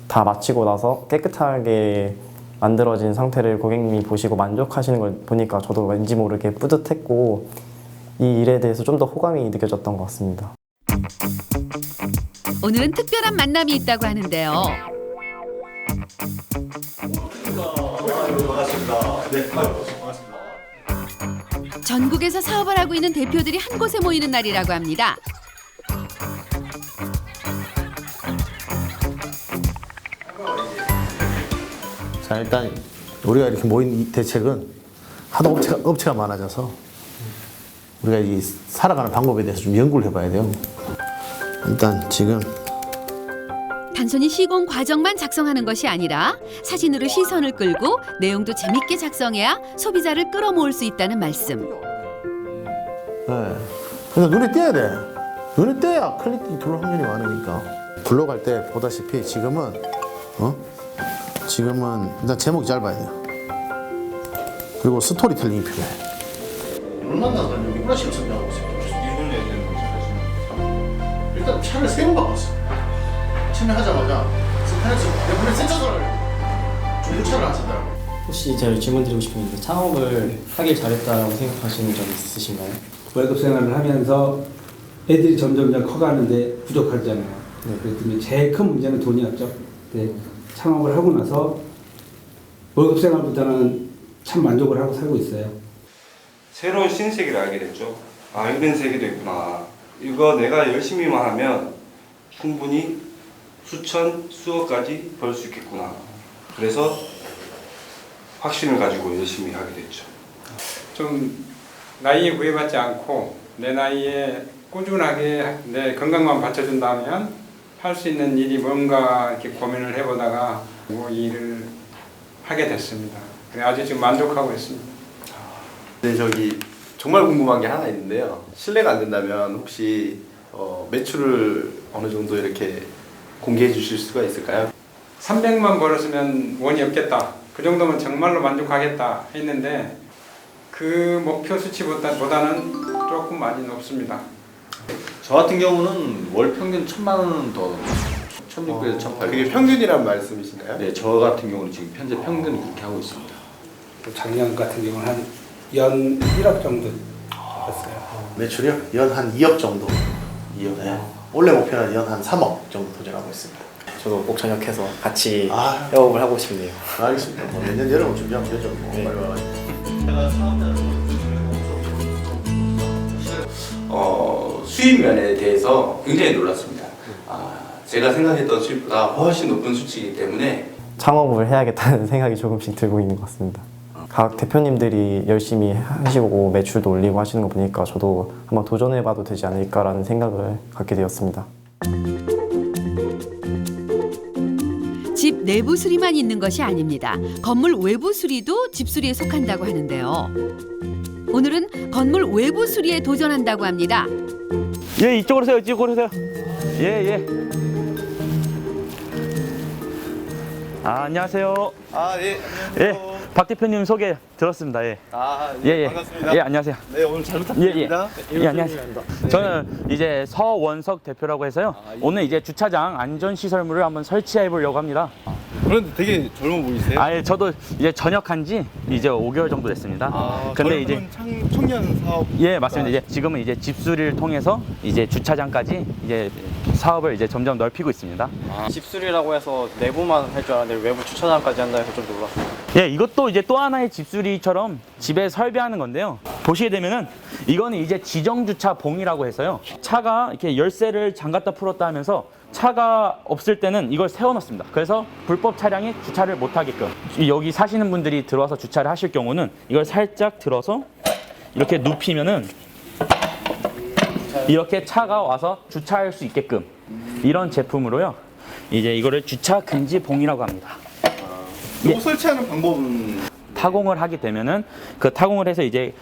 다 마치고 나서 깨끗하게 만들어진 상태를 고객님이 보시고 만족하시는 걸 보니까 저도 왠지 모르게 뿌듯했고 이 일에 대해서 좀 더 호감이 느껴졌던 것 같습니다. 오늘은 특별한 만남이 있다고 하는데요. 전국에서 사업을 하고 있는 대표들이 한 곳에 모이는 날이라고 합니다. 자, 일단 우리가 이렇게 모인 이 대책은 하도 업체가 많아져서 우리가 이 살아가는 방법에 대해서 좀 연구를 해봐야 돼요. 일단 지금 단순히 시공 과정만 작성하는 것이 아니라 사진으로 시선을 끌고 내용도 재밌게 작성해야 소비자를 끌어모을 수 있다는 말씀. 근데 눈에 띄어야 돼. 눈에 띄어야 클릭이 들어올 확률이 많으니까. 블로그 할 때 보다시피 지금은 일단 제목이 짧아야 돼요. 그리고 스토리텔링이 필요해. 얼마나 여기 플라시를 설명하고 있어요. 일단 차를 3번 바꿨어. 참여하자마자 스타일에서 내가 센서를 중고차를 안 쓴다고. 혹시 제가 질문 드리고 싶은 게 창업을 하길 잘했다고 생각하시는 점 있으신가요? 월급 생활을 하면서 애들이 점점 커가는데 부족하잖아요. 그랬더니 제일 큰 문제는 돈이었죠. 근데 창업을 하고 나서 월급 생활보다는 참 만족을 하고 살고 있어요. 새로운 신세계를 알게 됐죠. 이런 세계도 있구나. 이거 내가 열심히만 하면 충분히 수천, 수억까지 벌 수 있겠구나. 그래서 확신을 가지고 열심히 하게 됐죠. 좀 나이에 구애받지 않고 내 나이에 꾸준하게 내 건강만 받쳐준다면 할 수 있는 일이 뭔가 이렇게 고민을 해보다가 이 일을 하게 됐습니다. 그래 아주 지금 만족하고 있습니다. 네, 정말 궁금한 게 하나 있는데요. 실례가 안 된다면 혹시 매출을 어느 정도 이렇게 공개해 주실 수가 있을까요? 300만 벌었으면 원이 없겠다. 그 정도면 정말로 만족하겠다 했는데 그 목표 수치보다는 조금 많이 높습니다. 저 같은 경우는 월 평균 1,000만 원은 더 1,600에서 1,800. 그게 평균이란 말씀이신가요? 네, 저 같은 경우는 지금 현재 평균 그렇게 하고 있습니다. 작년 같은 경우는 한 연 1억 정도 벌었어요. 매출이요? 연 한 2억 정도. 2억. 네. 원래 목표는 연 한 3억 정도 도전하고 있습니다. 저도 꼭 전역해서 같이 협업을 하고 싶네요. 알겠습니다. 내년 여름을 준비하면 되죠. 빨리 와가지고. 수입 면에 대해서 굉장히 놀랐습니다. 제가 생각했던 수입보다 훨씬 높은 수치이기 때문에 창업을 해야겠다는 생각이 조금씩 들고 있는 것 같습니다. 각 대표님들이 열심히 하시고 매출도 올리고 하시는 거 보니까 저도 한번 도전해봐도 되지 않을까라는 생각을 갖게 되었습니다. 집 내부 수리만 있는 것이 아닙니다. 건물 외부 수리도 집 수리에 속한다고 하는데요. 오늘은 건물 외부 수리에 도전한다고 합니다. 예, 이쪽으로 오세요. 이쪽으로 오세요. 예. 안녕하세요. 네. 예. 박 대표님 소개 들었습니다. 예. 반갑습니다. 예, 안녕하세요. 네, 오늘 잘 부탁드립니다. 예, 안녕하세요. 저는 이제 서원석 대표라고 해서요. 오늘 이제 주차장 안전시설물을 한번 설치해 보려고 합니다. 그런데 되게 젊어 보이세요? 아, 예, 저도 이제 전역한 지 이제 5개월 정도 됐습니다. 근데 이제 청년 사업. 예, 맞습니다. 이제 지금은 이제 집수리를 통해서 이제 주차장까지 이제 사업을 이제 점점 넓히고 있습니다. 집수리라고 해서 내부만 할 줄 알았는데 외부 주차장까지 한다 해서 좀 놀랐어요. 예, 이것도 이제 또 하나의 집수리처럼 집에 설비하는 건데요. 보시게 되면은 이거는 이제 지정주차 봉이라고 해서요. 차가 이렇게 열쇠를 잠갔다 풀었다 하면서 차가 없을 때는 이걸 세워놓습니다. 그래서 불법 차량이 주차를 못하게끔 여기 사시는 분들이 들어와서 주차를 하실 경우는 이걸 살짝 들어서 이렇게 눕히면은 이렇게 차가 와서 주차할 수 있게끔 이런 제품으로요. 이제 이거를 주차 금지 봉이라고 합니다. 이거 설치하는 방법은 타공을 하게 되면은 그 타공을 해서 이제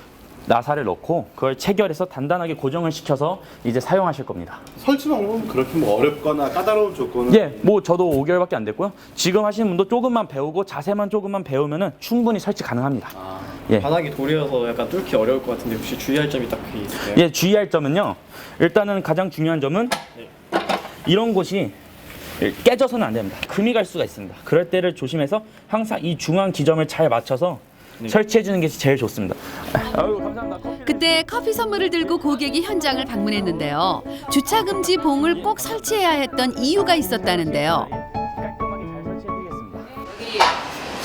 나사를 넣고 그걸 체결해서 단단하게 고정을 시켜서 이제 사용하실 겁니다. 설치 방법은 그렇게 뭐 어렵거나 까다로운 조건은 예, 뭐 저도 5개월밖에 안 됐고요. 지금 하시는 분도 조금만 배우고 자세만 조금만 배우면은 충분히 설치 가능합니다. 예. 바닥이 돌이어서 약간 뚫기 어려울 것 같은데 혹시 주의할 점이 딱히 있을까요? 예, 주의할 점은요. 일단은 가장 중요한 점은 이런 곳이 깨져서는 안 됩니다. 금이 갈 수가 있습니다. 그럴 때를 조심해서 항상 이 중앙 지점을 잘 맞춰서 설치해 주는 게 제일 좋습니다. 아유, 감사합니다. 그때 커피 선물을 들고 고객이 현장을 방문했는데요. 주차 금지 봉을 꼭 설치해야 했던 이유가 있었다는데요. 여기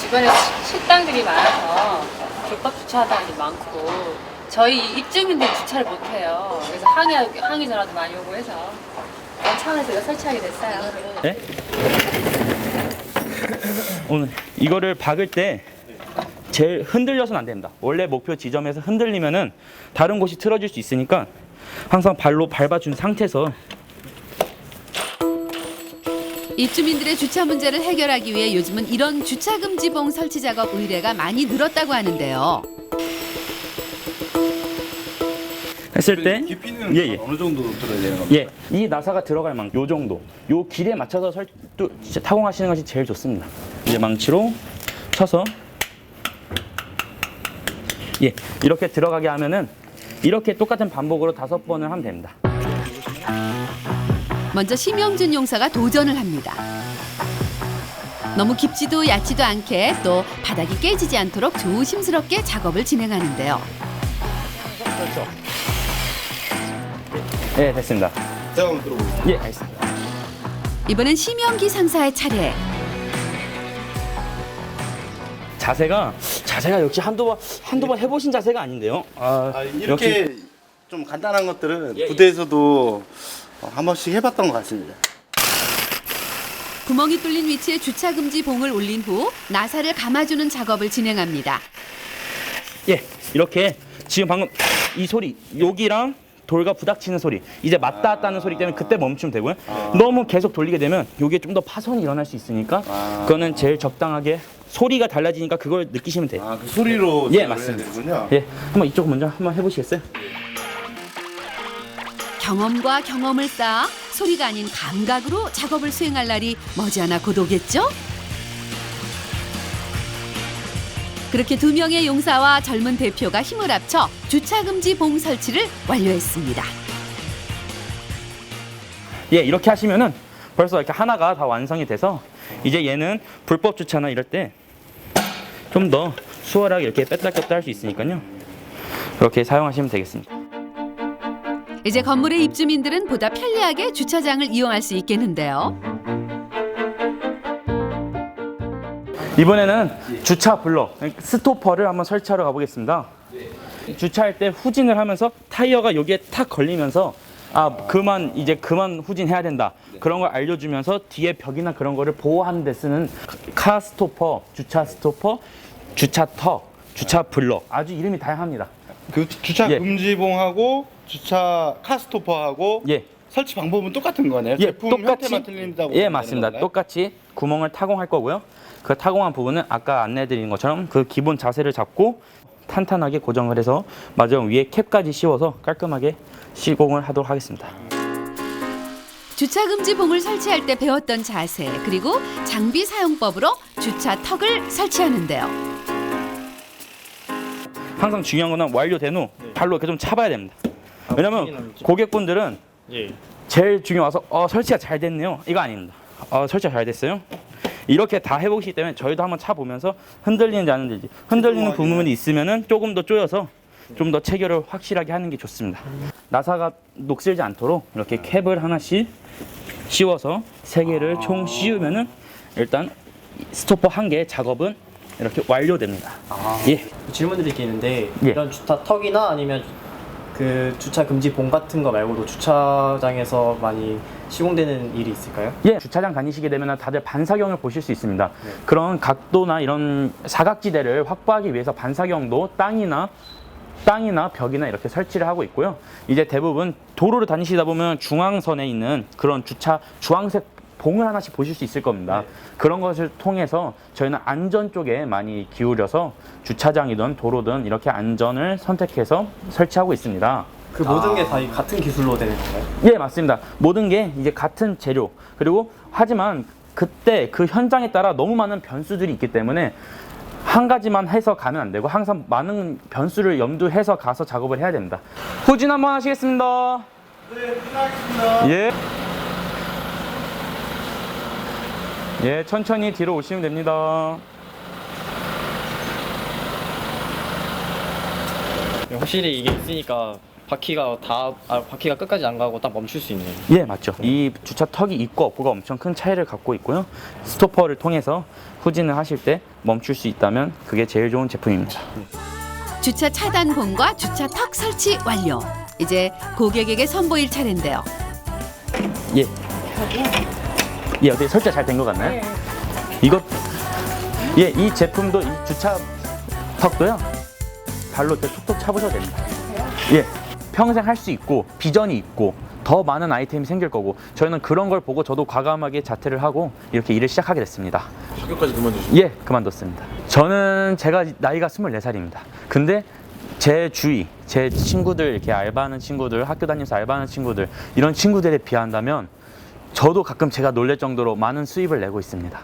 주변에 식당들이 많아서 불법 주차장이 많고 저희 입주민들이 주차를 못해요. 그래서 항의 전화도 많이 오고 해서 그런 차원에서 제가 설치하게 됐어요. 네? 오늘 이거를 박을 때 제일 흔들려서는 안 됩니다. 원래 목표 지점에서 흔들리면은 다른 곳이 틀어질 수 있으니까 항상 발로 밟아준 상태에서 입주민들의 주차 문제를 해결하기 위해 요즘은 이런 주차 금지 봉 설치 작업 의뢰가 많이 늘었다고 하는데요. 했을 때 깊이는 예. 어느 정도 들어야 되는 겁니까? 예, 이 나사가 들어갈 만큼 요 정도, 요 길에 맞춰서 타공하시는 것이 제일 좋습니다. 이제 망치로 쳐서 예, 이렇게 들어가게 하면은 이렇게 똑같은 반복으로 5번을 하면 됩니다. 먼저 심영준 용사가 도전을 합니다. 너무 깊지도 얕지도 않게 또 바닥이 깨지지 않도록 조심스럽게 작업을 진행하는데요. 그렇죠. 네, 됐습니다. 제가 한번 들어보겠습니다. 예, 알겠습니다. 이번엔 심영기 상사의 차례. 자세가 역시 한두 번 해보신 자세가 아닌데요. 이렇게 역시. 좀 간단한 것들은 부대에서도 한 번씩 해봤던 것 같습니다. 구멍이 뚫린 위치에 주차 금지 봉을 올린 후 나사를 감아주는 작업을 진행합니다. 예, 이렇게 지금 방금 이 소리, 여기랑 돌과 부닥치는 소리, 이제 맞다 닿았다 하는 소리 때문에 그때 멈추면 되고요. 너무 계속 돌리게 되면 이게 좀 더 파손이 일어날 수 있으니까 그거는 제일 적당하게 소리가 달라지니까 그걸 느끼시면 돼요. 그 소리로 예, 맞습니다. 되는군요. 예, 한번 이쪽 먼저 한번 해보시겠어요? 경험과 경험을 쌓아 소리가 아닌 감각으로 작업을 수행할 날이 머지않아 곧 오겠죠? 그렇게 2명의 용사와 젊은 대표가 힘을 합쳐 주차금지 봉 설치를 완료했습니다. 예, 이렇게 하시면은 벌써 이렇게 하나가 다 완성이 돼서 이제 얘는 불법 주차나 이럴 때 좀 더 수월하게 이렇게 뺐다 꼈다 할 수 있으니까요. 그렇게 사용하시면 되겠습니다. 이제 건물의 입주민들은 보다 편리하게 주차장을 이용할 수 있겠는데요. 이번에는 주차 블럭, 스토퍼를 한번 설치하러 가보겠습니다. 주차할 때 후진을 하면서 타이어가 여기에 탁 걸리면서 그만 후진해야 된다. 그런 걸 알려주면서 뒤에 벽이나 그런 거를 보호하는 데 쓰는 카 스토퍼, 주차 스토퍼, 주차 턱, 주차 블럭, 아주 이름이 다양합니다. 그 주차 금지봉하고 주차 카스토퍼하고 설치 방법은 똑같은 거네요. 제품 형태만 틀린다고. 예, 맞습니다. 똑같이 구멍을 타공할 거고요. 그 타공한 부분은 아까 안내해드린 것처럼 그 기본 자세를 잡고 탄탄하게 고정을 해서 마지막 위에 캡까지 씌워서 깔끔하게 시공을 하도록 하겠습니다. 주차 금지 봉을 설치할 때 배웠던 자세 그리고 장비 사용법으로 주차 턱을 설치하는데요. 항상 중요한 거는 완료된 후 발로 이렇게 좀 차봐야 됩니다. 왜냐면 고객분들은 제일 중요해 와서 설치가 잘 됐네요. 이거 아닙니다. 설치가 잘 됐어요. 이렇게 다 해보시기 때문에 저희도 한번 차 보면서 흔들리는지 안 흔들리지. 흔들리는 부분이 있으면은 조금 더 조여서 좀 더 체결을 확실하게 하는 게 좋습니다. 나사가 녹슬지 않도록 이렇게 캡을 하나씩 씌워서 3개를 총 씌우면은 일단 스토퍼 1개 작업은 이렇게 완료됩니다. 예. 질문드릴 게 있는데 예. 이런 주차 턱이나 아니면 그 주차 금지 봉 같은 거 말고도 주차장에서 많이 시공되는 일이 있을까요? 예, 주차장 다니시게 되면 다들 반사경을 보실 수 있습니다. 그런 각도나 이런 사각지대를 확보하기 위해서 반사경도 땅이나 벽이나 이렇게 설치를 하고 있고요. 이제 대부분 도로를 다니시다 보면 중앙선에 있는 그런 주황색 봉을 하나씩 보실 수 있을 겁니다. 그런 것을 통해서 저희는 안전 쪽에 많이 기울여서 주차장이든 도로든 이렇게 안전을 선택해서 설치하고 있습니다. 그 모든 게 다 같은 기술로 되는 건가요? 예, 맞습니다. 모든 게 이제 같은 재료. 그리고 하지만 그때 그 현장에 따라 너무 많은 변수들이 있기 때문에 한 가지만 해서 가면 안 되고 항상 많은 변수를 염두해서 가서 작업을 해야 됩니다. 후진 한번 하시겠습니다. 네, 끝나겠습니다. 예. 예, 천천히 뒤로 오시면 됩니다. 확실히 이게 있으니까 바퀴가 끝까지 안 가고 딱 멈출 수 있네요. 예, 맞죠. 이 주차 턱이 있고 없고가 엄청 큰 차이를 갖고 있고요. 스토퍼를 통해서 후진을 하실 때 멈출 수 있다면 그게 제일 좋은 제품입니다. 주차 차단 봉과 주차 턱 설치 완료. 이제 고객에게 선보일 차례인데요. 예. 예, 어떻게 설치가 잘 된 것 같나요? 이 제품도 이 주차 턱도요. 발로 이렇게 톡톡 차보셔도 됩니다. 예. 평생 할 수 있고 비전이 있고 더 많은 아이템이 생길 거고 저희는 그런 걸 보고 저도 과감하게 자퇴를 하고 이렇게 일을 시작하게 됐습니다. 학교까지 그만두셨어요? 예, 그만뒀습니다. 저는 제가 나이가 24살입니다. 근데 제 주위, 제 친구들 이렇게 알바하는 친구들, 학교 다니면서 알바하는 친구들 이런 친구들에 비한다면 저도 가끔 제가 놀랄 정도로 많은 수입을 내고 있습니다.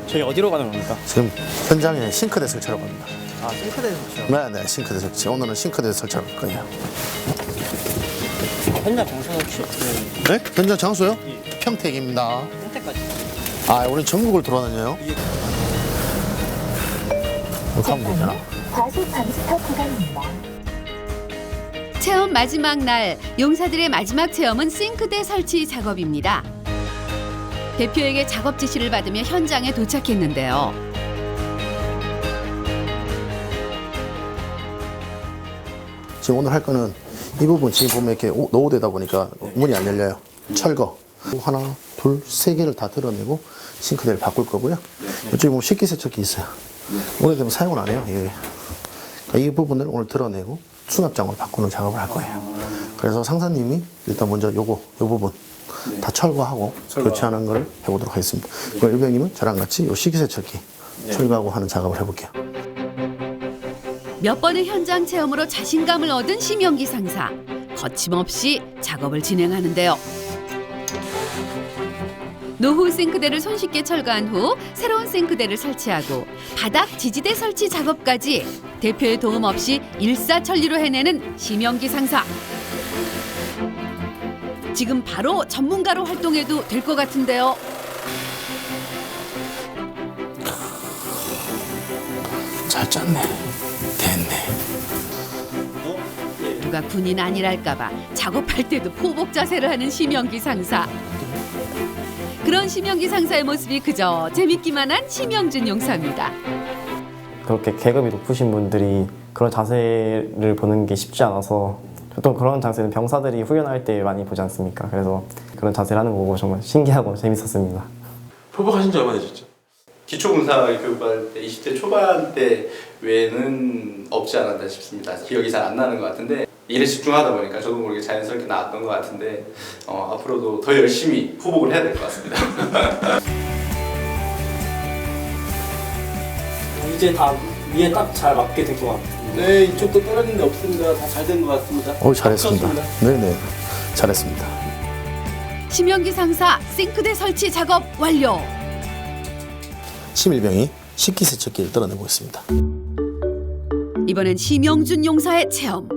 저희 어디로 가는 겁니까? 지금 현장에 싱크대 설치하러 갑니다. 아, 싱크대 설치요? 네, 싱크대 설치. 오늘은 싱크대 설치할 거예요. 현장 장소 혹시 네? 현장 장소요? 평택입니다. 평택까지. 아, 우리 전국을 돌아다녀요? 이렇게 하면 되잖아. 과속 방지턱 구간입니다. 체험 마지막 날, 용사들의 마지막 체험은 싱크대 설치 작업입니다. 대표에게 작업 지시를 받으며 현장에 도착했는데요. 지금 오늘 할 거는 이 부분 지금 보면 이렇게 노후되다 보니까 문이 안 열려요. 철거. 하나, 둘, 3개를 다 드러내고 싱크대를 바꿀 거고요. 이쪽에 보면 식기세척기 있어요. 오래되면 사용을 안 해요. 예. 그러니까 이 부분을 오늘 드러내고 수납장으로 바꾸는 작업을 할 거예요. 그래서 상사님이 일단 먼저 요 부분 다 철거하고 교체하는 걸 해보도록 하겠습니다. 그리고 일병님은 저랑 같이 요 식기세척기 철거하고 하는 작업을 해볼게요. 몇 번의 현장 체험으로 자신감을 얻은 심영기 상사. 거침없이 작업을 진행하는데요. 노후 싱크대를 손쉽게 철거한 후 새로운 싱크대를 설치하고 바닥 지지대 설치 작업까지 대표의 도움 없이 일사천리로 해내는 심영기 상사. 지금 바로 전문가로 활동해도 될 것 같은데요. 잘 짰네. 됐네. 누가 군인 아니랄까봐 작업할 때도 포복 자세를 하는 심영기 상사. 그런 심영기 상사의 모습이 그저 재밌기만 한 심영준 용사입니다. 그렇게 계급이 높으신 분들이 그런 자세를 보는 게 쉽지 않아서 보통 그런 자세는 병사들이 훈련할 때 많이 보지 않습니까? 그래서 그런 자세를 하는 거고 정말 신기하고 재밌었습니다. 포복하신 지 얼마나 되셨죠? 기초군사 교육받을 때 20대 초반 때 외에는 없지 않았나 싶습니다. 기억이 잘 안 나는 것 같은데 일에 집중하다 보니까 저도 모르게 자연스럽게 나왔던 것 같은데 앞으로도 더 열심히 후복을 해야 될 것 같습니다. 이제 다 위에 딱 잘 맞게 될 것 같아요. 네, 이쪽도 떨어진 데 없습니다. 다 잘 된 것 같습니다. 잘했습니다. 네네, 잘했습니다. 심영기 상사 싱크대 설치 작업 완료. 심일병이 식기세척기를 떨어내고 있습니다. 이번엔 심영준 용사의 체험.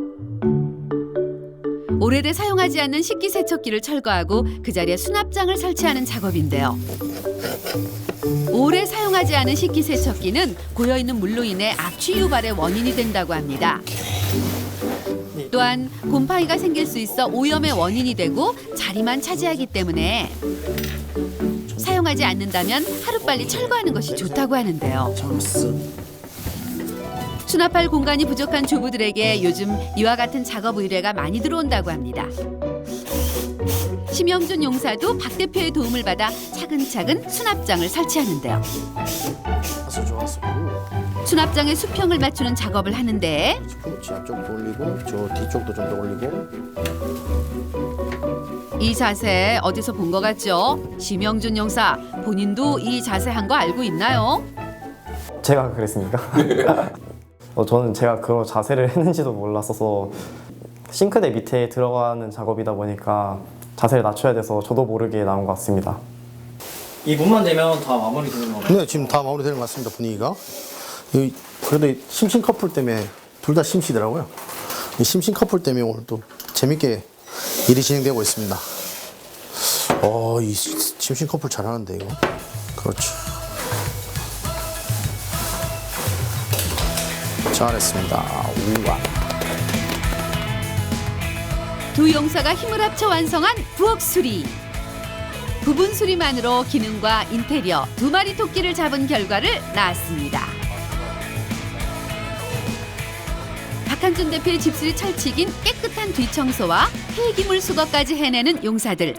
오래돼 사용하지 않는 식기세척기를 철거하고 그 자리에 수납장을 설치하는 작업인데요. 오래 사용하지 않은 식기세척기는 고여있는 물로 인해 악취 유발의 원인이 된다고 합니다. 또한 곰팡이가 생길 수 있어 오염의 원인이 되고 자리만 차지하기 때문에 사용하지 않는다면 하루빨리 철거하는 것이 좋다고 하는데요. 수납할 공간이 부족한 주부들에게 요즘 이와 같은 작업 의뢰가 많이 들어온다고 합니다. 심영준 용사도 박 대표의 도움을 받아 차근차근 수납장을 설치하는데요. 수납장의 수평을 맞추는 작업을 하는데 앞쪽도 올리고 저 뒤쪽도 좀 더 올리고. 이 자세 어디서 본 것 같죠? 심영준 용사 본인도 이 자세 한 거 알고 있나요? 제가 그랬습니까? 저는 제가 그런 자세를 했는지도 몰랐어서 싱크대 밑에 들어가는 작업이다 보니까 자세를 낮춰야 돼서 저도 모르게 나온 것 같습니다. 이 문만 되면 다 마무리되는 건가요? 네, 지금 다 마무리되는 것 같습니다. 분위기가. 그래도 심신 커플 때문에 둘 다 심시더라고요. 이 심신 커플 때문에 오늘 또 재밌게 일이 진행되고 있습니다. 이 심신 커플 잘하는데 이거. 그렇지. 잘했습니다. 우와. 두 용사가 힘을 합쳐 완성한 부엌 수리. 부분 수리만으로 기능과 인테리어 두 마리 토끼를 잡은 결과를 낳았습니다. 박한준 대표의 집수리 철칙인 깨끗한 뒤청소와 폐기물 수거까지 해내는 용사들.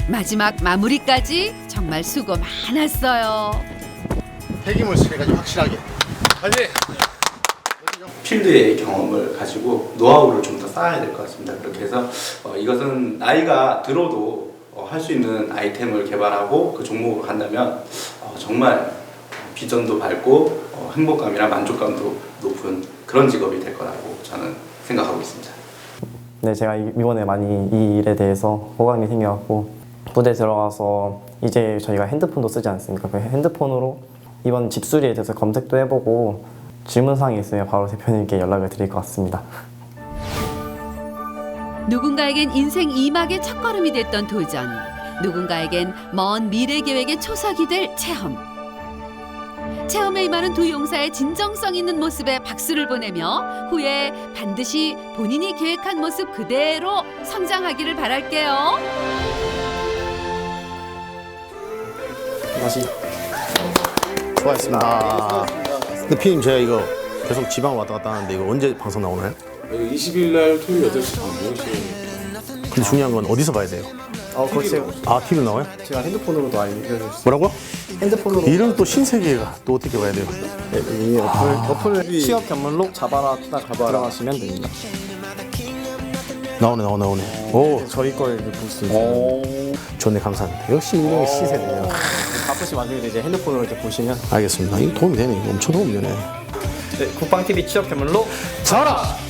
마지막 마무리까지 정말 수고 많았어요. 폐기물 수리까지 확실하게. 화이팅! 필드의 경험을 가지고 노하우를 좀 더 쌓아야 될 것 같습니다. 그렇게 해서 이것은 나이가 들어도 할 수 있는 아이템을 개발하고 그 종목으로 간다면 정말 비전도 밝고 행복감이나 만족감도 높은 그런 직업이 될 거라고 저는 생각하고 있습니다. 네, 제가 이번에 많이 이 일에 대해서 호감이 생겨갖고 부대 들어가서 이제 저희가 핸드폰도 쓰지 않습니까? 그 핸드폰으로 이번 집수리에 대해서 검색도 해보고 질문사항이 있으면 바로 대표님께 연락을 드릴 것 같습니다. 누군가에겐 인생 2막의 첫걸음이 됐던 도전, 누군가에겐 먼 미래 계획의 초석이 될 체험. 체험에 임하는 두 용사의 진정성 있는 모습에 박수를 보내며 후에 반드시 본인이 계획한 모습 그대로 성장하기를 바랄게요. 다시. 수고하셨습니다. 근데 피디님 제가 이거 계속 지방 왔다 갔다 하는데 이거 언제 방송 나오나요? 20일 날 토요일 8시 반 모시고. 근데 중요한 건 어디서 봐야 돼요? 글쎄요. TV로 나와요? 제가 핸드폰으로도 알려줬어요. 뭐라고요? 핸드폰으로. 이런 또 신세계가 또 어떻게 봐야 돼요? 네, 이 어플 취업 견문록 잡아라 딱 들어가시면 됩니다. 나오네. 오, 저희 걸 볼 수 있어요. 좋네, 감사합니다. 역시 이런 시세네요. 가끔씩 만들 이제 핸드폰으로 이렇게 보시면. 알겠습니다. 이거 도움이 되네. 이거 엄청 도움이 되네. 네, 국방TV 취업 견문록 잡아라!